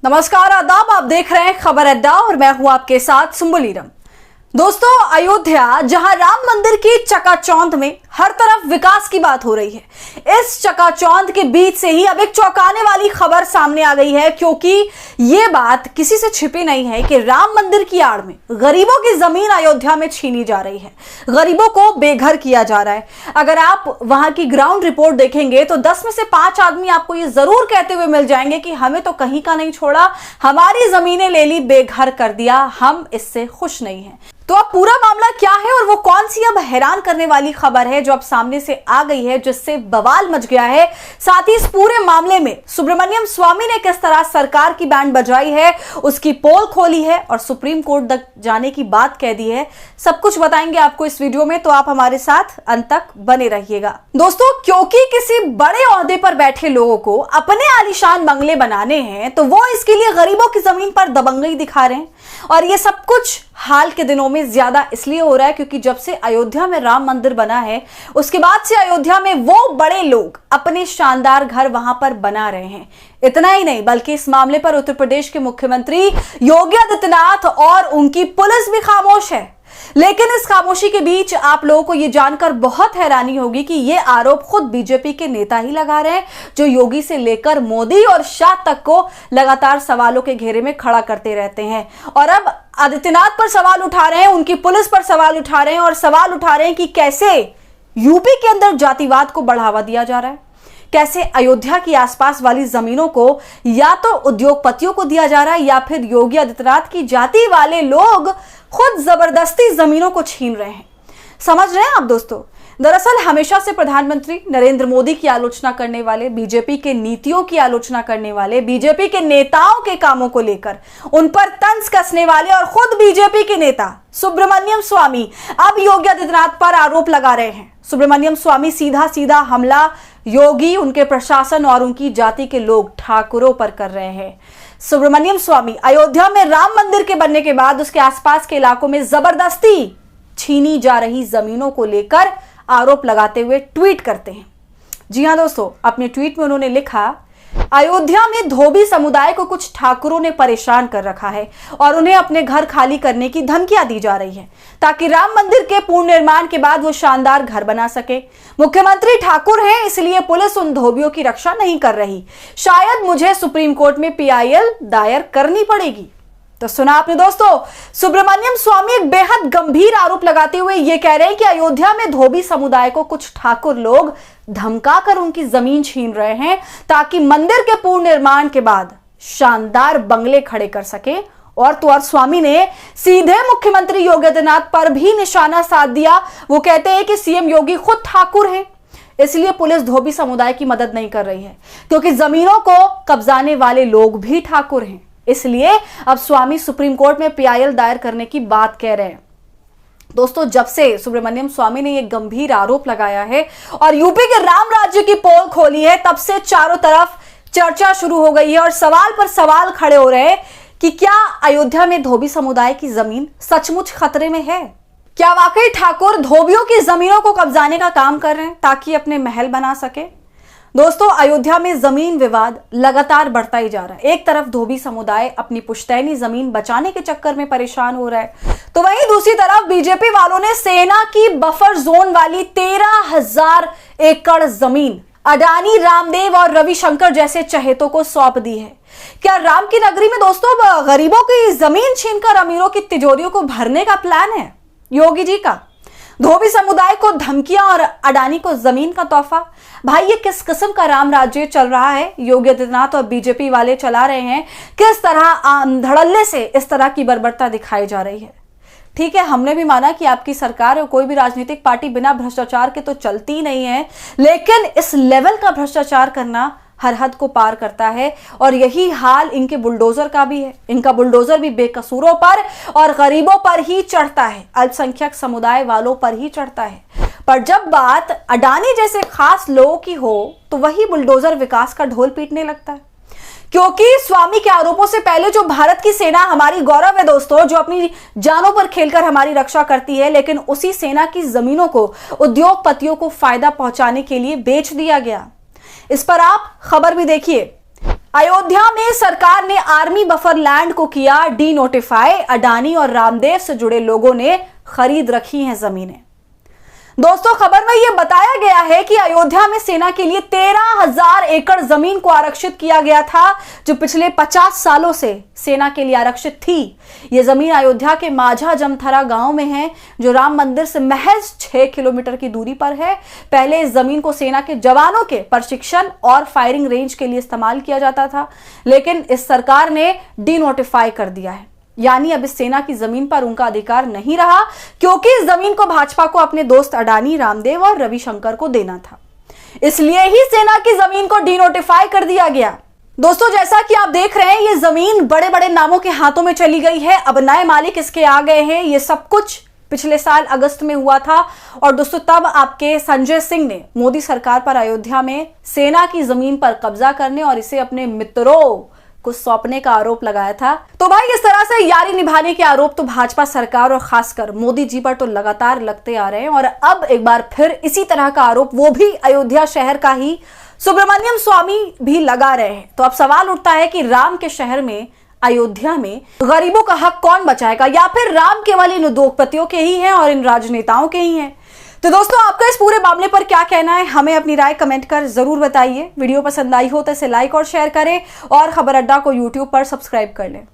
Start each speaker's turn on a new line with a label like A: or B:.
A: नमस्कार, आदाब। आप देख रहे हैं खबर अड्डा और मैं हूं आपके साथ सुम्बुल ईरम। दोस्तों, अयोध्या जहां राम मंदिर की चकाचौंध में हर तरफ विकास की बात हो रही है, इस चकाचौंध के बीच से ही अब एक चौंकाने वाली खबर सामने आ गई है, क्योंकि ये बात किसी से छिपी नहीं है कि राम मंदिर की आड़ में गरीबों की जमीन अयोध्या में छीनी जा रही है, गरीबों को बेघर किया जा रहा है। अगर आप वहां की ग्राउंड रिपोर्ट देखेंगे तो 10 में से 5 आदमी आपको ये जरूर कहते हुए मिल जाएंगे कि हमें तो कहीं का नहीं छोड़ा, हमारी जमीनें ले ली, बेघर कर दिया, हम इससे खुश नहीं हैं। तो अब पूरा मामला क्या है और वो कौन सी अब हैरान करने वाली खबर है जो अब सामने से आ गई है, जिससे बवाल मच गया है। साथ ही इस पूरे मामले में सुब्रमण्यम स्वामी ने किस तरह सरकार की बैंड बजाई है, उसकी पोल खोली है और सुप्रीम कोर्ट तक जाने की बात कह दी है, सब कुछ बताएंगे आपको इस वीडियो में, तो आप हमारे साथ अंत तक बने रहिएगा। दोस्तों, क्योंकि किसी बड़े ओहदे पर बैठे लोगों को अपने आलीशान बंगले बनाने हैं, तो वो इसके लिए गरीबों की जमीन पर दबंगई दिखा रहे हैं। और ये सब कुछ हाल के दिनों में ज्यादा इसलिए हो रहा है क्योंकि जब से अयोध्या में राम मंदिर बना है, उसके बाद से अयोध्या में वो बड़े लोग अपने शानदार घर वहां पर बना रहे हैं। इतना ही नहीं, बल्कि इस मामले पर उत्तर प्रदेश के मुख्यमंत्री योगी आदित्यनाथ और उनकी पुलिस भी खामोश है। लेकिन इस खामोशी के बीच आप लोगों को यह जानकर बहुत हैरानी होगी कि यह आरोप खुद बीजेपी के नेता ही लगा रहे हैं, जो योगी से लेकर मोदी और शाह तक को लगातार सवालों के घेरे में खड़ा करते रहते हैं। और अब आदित्यनाथ पर सवाल उठा रहे हैं, उनकी पुलिस पर सवाल उठा रहे हैं और सवाल उठा रहे हैं कि कैसे यूपी के अंदर जातिवाद को बढ़ावा दिया जा रहा है, कैसे अयोध्या की आसपास वाली जमीनों को या तो उद्योगपतियों को दिया जा रहा है या फिर योगी आदित्यनाथ की जाति वाले लोग खुद जबरदस्ती जमीनों को छीन रहे हैं। समझ रहे हैं आप दोस्तों? दरअसल हमेशा से प्रधानमंत्री नरेंद्र मोदी की आलोचना करने वाले, बीजेपी के नीतियों की आलोचना करने वाले, बीजेपी के नेताओं के कामों को लेकर उन पर तंज कसने वाले और खुद बीजेपी के नेता सुब्रमण्यम स्वामी अब योगी आदित्यनाथ पर आरोप लगा रहे हैं। सुब्रमण्यम स्वामी सीधा सीधा हमला योगी, उनके प्रशासन और उनकी जाति के लोग ठाकुरों पर कर रहे हैं। सुब्रमण्यम स्वामी अयोध्या में राम मंदिर के बनने के बाद उसके आसपास के इलाकों में जबरदस्ती छीनी जा रही जमीनों को लेकर आरोप लगाते हुए ट्वीट करते हैं। जी हां दोस्तों, अपने ट्वीट में उन्होंने लिखा, अयोध्या में धोबी समुदाय को कुछ ठाकुरों ने परेशान कर रखा है और उन्हें अपने घर खाली करने की धमकियां दी जा रही है ताकि राम मंदिर के पूर्ण निर्माण के बाद वो शानदार घर बना सके। मुख्यमंत्री ठाकुर हैं, इसलिए पुलिस उन धोबियों की रक्षा नहीं कर रही। शायद मुझे सुप्रीम कोर्ट में PIL दायर करनी पड़ेगी। तो सुना आपने दोस्तों, सुब्रमण्यम स्वामी एक बेहद गंभीर आरोप लगाते हुए यह कह रहे हैं कि अयोध्या में धोबी समुदाय को कुछ ठाकुर लोग धमकाकर उनकी जमीन छीन रहे हैं ताकि मंदिर के पूर्ण निर्माण के बाद शानदार बंगले खड़े कर सके। और तो और स्वामी ने सीधे मुख्यमंत्री योगी आदित्यनाथ पर भी निशाना साध दिया। वो कहते हैं कि CM योगी खुद ठाकुर हैं, इसलिए पुलिस धोबी समुदाय की मदद नहीं कर रही है, क्योंकि जमीनों को कब्जाने वाले लोग भी ठाकुर हैं। इसलिए अब स्वामी सुप्रीम कोर्ट में PIL दायर करने की बात कह रहे हैं। दोस्तों, जब से सुब्रमण्यम स्वामी ने यह गंभीर आरोप लगाया है और यूपी के राम राज्य की पोल खोली है, तब से चारों तरफ चर्चा शुरू हो गई है और सवाल पर सवाल खड़े हो रहे हैं कि क्या अयोध्या में धोबी समुदाय की जमीन सचमुच खतरे में है? क्या वाकई ठाकुर धोबियों की जमीनों को कब्जाने का काम कर रहे हैं ताकि अपने महल बना सके? दोस्तों, अयोध्या में जमीन विवाद लगातार बढ़ता ही जा रहा है। एक तरफ धोबी समुदाय अपनी पुश्तैनी जमीन बचाने के चक्कर में परेशान हो रहा है, तो वहीं दूसरी तरफ बीजेपी वालों ने सेना की बफर जोन वाली 13,000 एकड़ जमीन अडानी, रामदेव और रविशंकर जैसे चहेतों को सौंप दी है। क्या राम की नगरी में दोस्तों गरीबों की जमीन छीनकर अमीरों की तिजोरियों को भरने का प्लान है योगी जी का? धोबी समुदाय को धमकियां और अडानी को जमीन का तोहफा। भाई, ये किस किस्म का राम राज्य चल रहा है योगी आदित्यनाथ और बीजेपी वाले चला रहे हैं? किस तरह धड़ल्ले से इस तरह की बर्बरता दिखाई जा रही है? ठीक है, हमने भी माना कि आपकी सरकार और कोई भी राजनीतिक पार्टी बिना भ्रष्टाचार के तो चलती नहीं है, लेकिन इस लेवल का भ्रष्टाचार करना हर हद को पार करता है। और यही हाल इनके बुलडोजर का भी है। इनका बुलडोजर भी बेकसूरों पर और गरीबों पर ही चढ़ता है, अल्पसंख्यक समुदाय वालों पर ही चढ़ता है। पर जब बात अडानी जैसे खास लोगों की हो तो वही बुलडोजर विकास का ढोल पीटने लगता है। क्योंकि स्वामी के आरोपों से पहले जो भारत की सेना हमारी गौरव है दोस्तों, जो अपनी जानों पर खेलकर हमारी रक्षा करती है, लेकिन उसी सेना की जमीनों को उद्योगपतियों को फायदा पहुंचाने के लिए बेच दिया गया। इस पर आप खबर भी देखिए। अयोध्या में सरकार ने आर्मी बफर लैंड को किया डी नोटिफाई। अडानी और रामदेव से जुड़े लोगों ने खरीद रखी हैं जमीनें। दोस्तों, खबर में यह बताया गया है कि अयोध्या में सेना के लिए 13,000 एकड़ जमीन को आरक्षित किया गया था, जो पिछले 50 सालों से सेना के लिए आरक्षित थी। यह जमीन अयोध्या के माझा जमथरा गांव में है, जो राम मंदिर से महज 6 किलोमीटर की दूरी पर है। पहले इस जमीन को सेना के जवानों के प्रशिक्षण और फायरिंग रेंज के लिए इस्तेमाल किया जाता था, लेकिन इस सरकार ने डी नोटिफाई कर दिया है। यानी अब इस सेना की जमीन पर उनका अधिकार नहीं रहा, क्योंकि इस जमीन को भाजपा को अपने दोस्त अडानी, रामदेव और रविशंकर को देना था। इसलिए ही सेना की जमीन को डी नोटिफाई कर दिया गया। दोस्तों, जैसा कि आप देख रहे हैं, ये जमीन बड़े बड़े नामों के हाथों में चली गई है। अब नए मालिक इसके आ गए हैं। ये सब कुछ पिछले साल अगस्त में हुआ था। और दोस्तों, तब आपके संजय सिंह ने मोदी सरकार पर अयोध्या में सेना की जमीन पर कब्जा करने और इसे अपने मित्रों को सौंपने का आरोप लगाया था। तो भाई, इस तरह से यारी निभाने के आरोप तो भाजपा सरकार और खासकर मोदी जी पर तो लगातार लगते आ रहे हैं। और अब एक बार फिर इसी तरह का आरोप, वो भी अयोध्या शहर का ही सुब्रमण्यम स्वामी भी लगा रहे हैं। तो अब सवाल उठता है कि राम के शहर में, अयोध्या में गरीबों का हक कौन बचाएगा, या फिर राम केवल इन उद्योगपतियों के ही हैं और इन राजनेताओं के ही हैं। तो दोस्तों, आपका इस पूरे मामले पर क्या कहना है, हमें अपनी राय कमेंट कर जरूर बताइए। वीडियो पसंद आई हो तो इसे लाइक और शेयर करें और खबर अड्डा को यूट्यूब पर सब्सक्राइब कर लें।